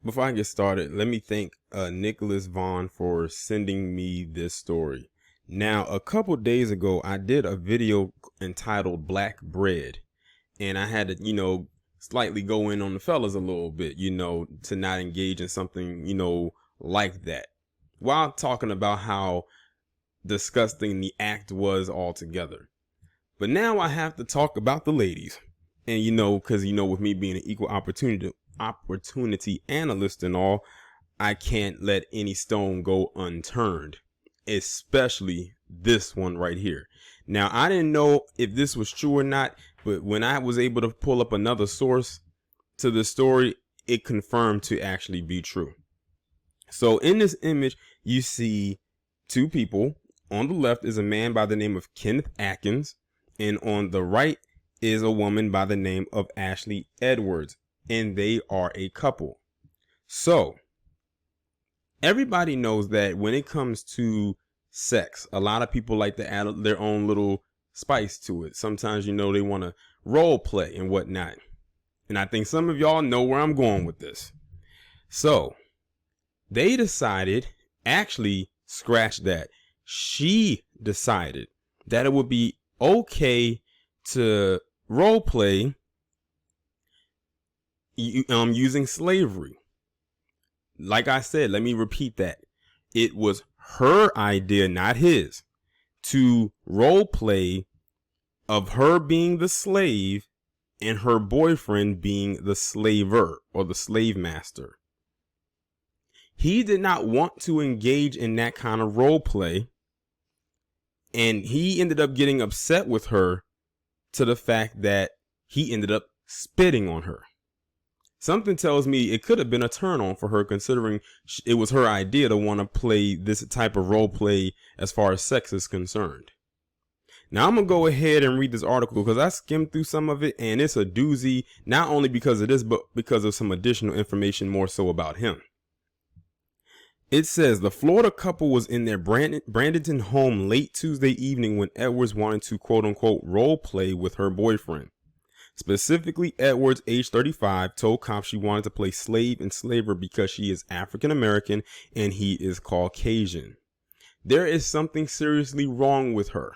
Before I get started, let me thank Nicholas Vaughn for sending me this story. Now, a couple days ago, I did a video entitled Black Bread, and I had to, slightly go in on the fellas a little bit, to not engage in something, like that, while talking about how disgusting the act was altogether. But now I have to talk about the ladies. And, because, with me being an equal opportunity analyst and all, I can't let any stone go unturned, especially this one right here. Now, I didn't know if this was true or not, but when I was able to pull up another source to the story, it confirmed to actually be true. So in this image, you see two people. On the left is a man by the name of Kenneth Atkins, and on the right is a woman by the name of Ashley Edwards, and they are a couple. So everybody knows that when it comes to sex, a lot of people like to add their own little spice to it. Sometimes, they want to role play and whatnot. And I think some of y'all know where I'm going with this. So they decided, actually, scratch that. She decided that it would be okay to role play using slavery. Like I said, let me repeat that. It was her idea, not his, to role play of her being the slave and her boyfriend being the slaver or the slave master. He did not want to engage in that kind of role play, and he ended up getting upset with her to the fact that he ended up spitting on her. Something tells me it could have been a turn on for her, considering it was her idea to want to play this type of role play as far as sex is concerned. Now, I'm going to go ahead and read this article because I skimmed through some of it, and it's a doozy, not only because of this, but because of some additional information more so about him. It says the Florida couple was in their Bradenton home late Tuesday evening when Edwards wanted to quote unquote role play with her boyfriend. Specifically, Edwards, age 35, told cops she wanted to play slave and slaver because she is African American and he is Caucasian. There is something seriously wrong with her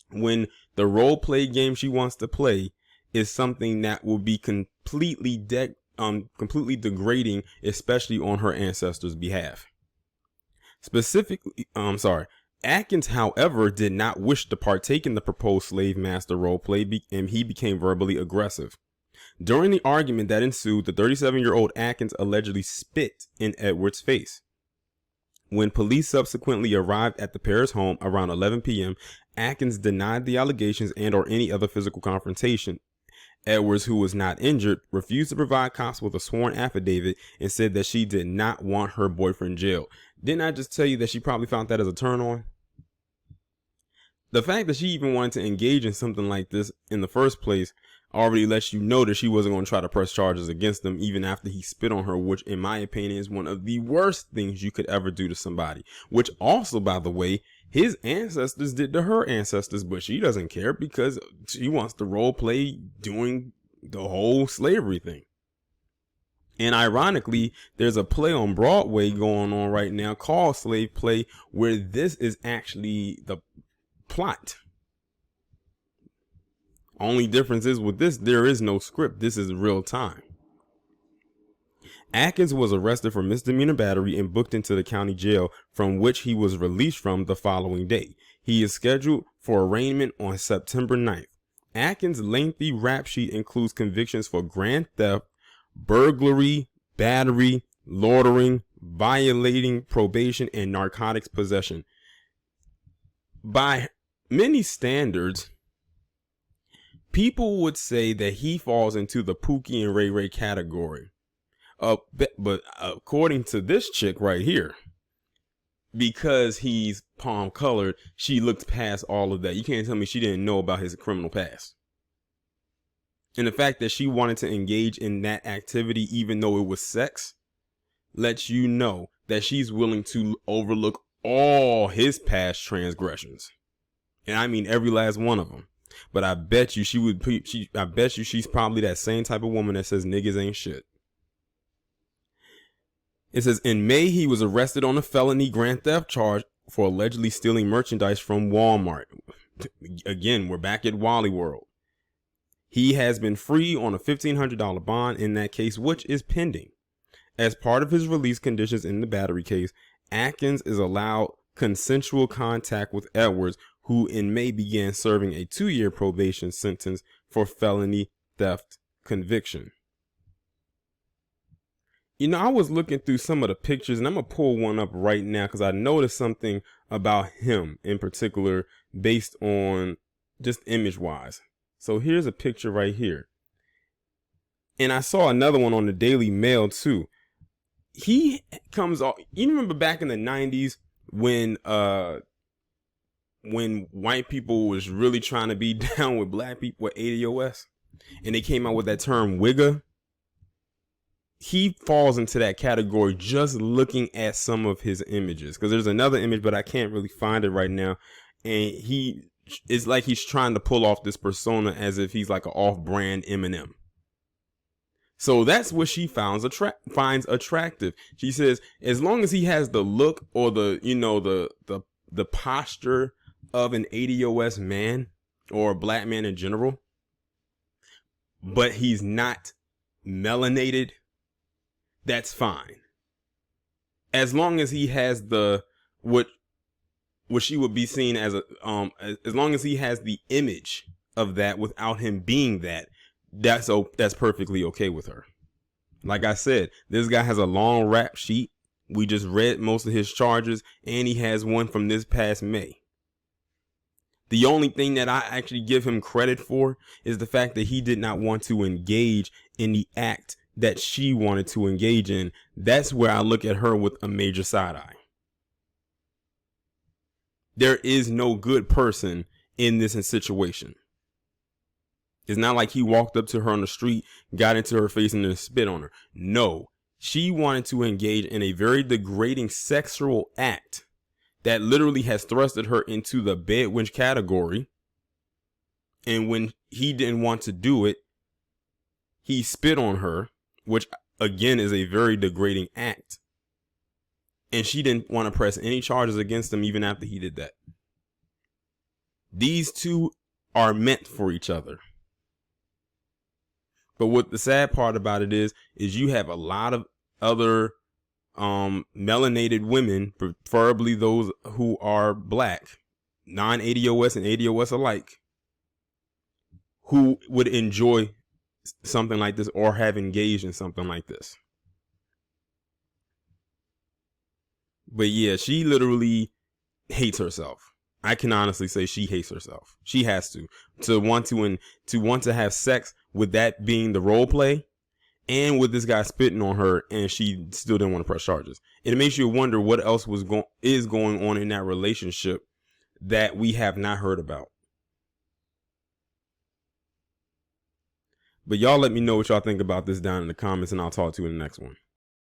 when the role play game she wants to play is something that will be completely degrading, especially on her ancestors' behalf. Atkins, however, did not wish to partake in the proposed slave master roleplay, and he became verbally aggressive. During the argument that ensued, the 37-year-old Atkins allegedly spit in Edwards' face. When police subsequently arrived at the pair's home around 11 p.m., Atkins denied the allegations and/or any other physical confrontation. Edwards, who was not injured, refused to provide cops with a sworn affidavit and said that she did not want her boyfriend jailed. Didn't I just tell you that she probably found that as a turn on? The fact that she even wanted to engage in something like this in the first place already lets you know that she wasn't going to try to press charges against him even after he spit on her, which in my opinion is one of the worst things you could ever do to somebody. Which also, by the way, his ancestors did to her ancestors, but she doesn't care because she wants to role play doing the whole slavery thing. And ironically, there's a play on Broadway going on right now called Slave Play, where this is actually the plot. Only difference is with this, there is no script. This is real time. Atkins was arrested for misdemeanor battery and booked into the county jail, from which he was released from the following day. He is scheduled for arraignment on September 9th. Atkins' lengthy rap sheet includes convictions for grand theft, burglary, battery, loitering, violating probation, and narcotics possession. By many standards, people would say that he falls into the Pookie and Ray Ray category. But according to this chick right here, because he's palm colored, she looked past all of that. You can't tell me she didn't know about his criminal past. And the fact that she wanted to engage in that activity, even though it was sex, lets you know that she's willing to overlook all his past transgressions. And I mean every last one of them. But I bet you she's probably that same type of woman that says niggas ain't shit. It says in May, he was arrested on a felony grand theft charge for allegedly stealing merchandise from Walmart. Again, we're back at Wally World. He has been free on a $1,500 bond in that case, which is pending. As part of his release conditions in the battery case, Atkins is allowed consensual contact with Edwards, who in May began serving a 2-year probation sentence for felony theft conviction. You know, I was looking through some of the pictures, and I'm going to pull one up right now because I noticed something about him in particular based on just image-wise. So here's a picture right here. And I saw another one on the Daily Mail too. He comes off, you remember back in the 90s when white people was really trying to be down with black people with ADOS, and they came out with that term wigger? He falls into that category just looking at some of his images, because there's another image, but I can't really find it right now. And it's like he's trying to pull off this persona as if he's like an off-brand Eminem. So that's what she finds attractive. She says, as long as he has the look or the posture of an ADOS man or a black man in general, but he's not melanated, that's fine. As long as he has the what she would be seen as as long as he has the image of that without him being that, that's perfectly okay with her. Like I said, this guy has a long rap sheet. We just read most of his charges, and he has one from this past May. The only thing that I actually give him credit for is the fact that he did not want to engage in the act that she wanted to engage in. That's where I look at her with a major side eye. There is no good person in this situation. It's not like he walked up to her on the street, got into her face, and then spit on her. No, she wanted to engage in a very degrading sexual act that literally has thrusted her into the bedwench category. And when he didn't want to do it, he spit on her, which again is a very degrading act. And she didn't want to press any charges against him even after he did that. These two are meant for each other. But what the sad part about it is you have a lot of other melanated women, preferably those who are black, non-ADOS and ADOS alike, who would enjoy something like this or have engaged in something like this. But yeah, she literally hates herself. I can honestly say she hates herself. She has to want to have sex with that being the role play, and with this guy spitting on her, and she still didn't want to press charges. It makes you wonder what else is going on in that relationship that we have not heard about. But y'all let me know what y'all think about this down in the comments, and I'll talk to you in the next one.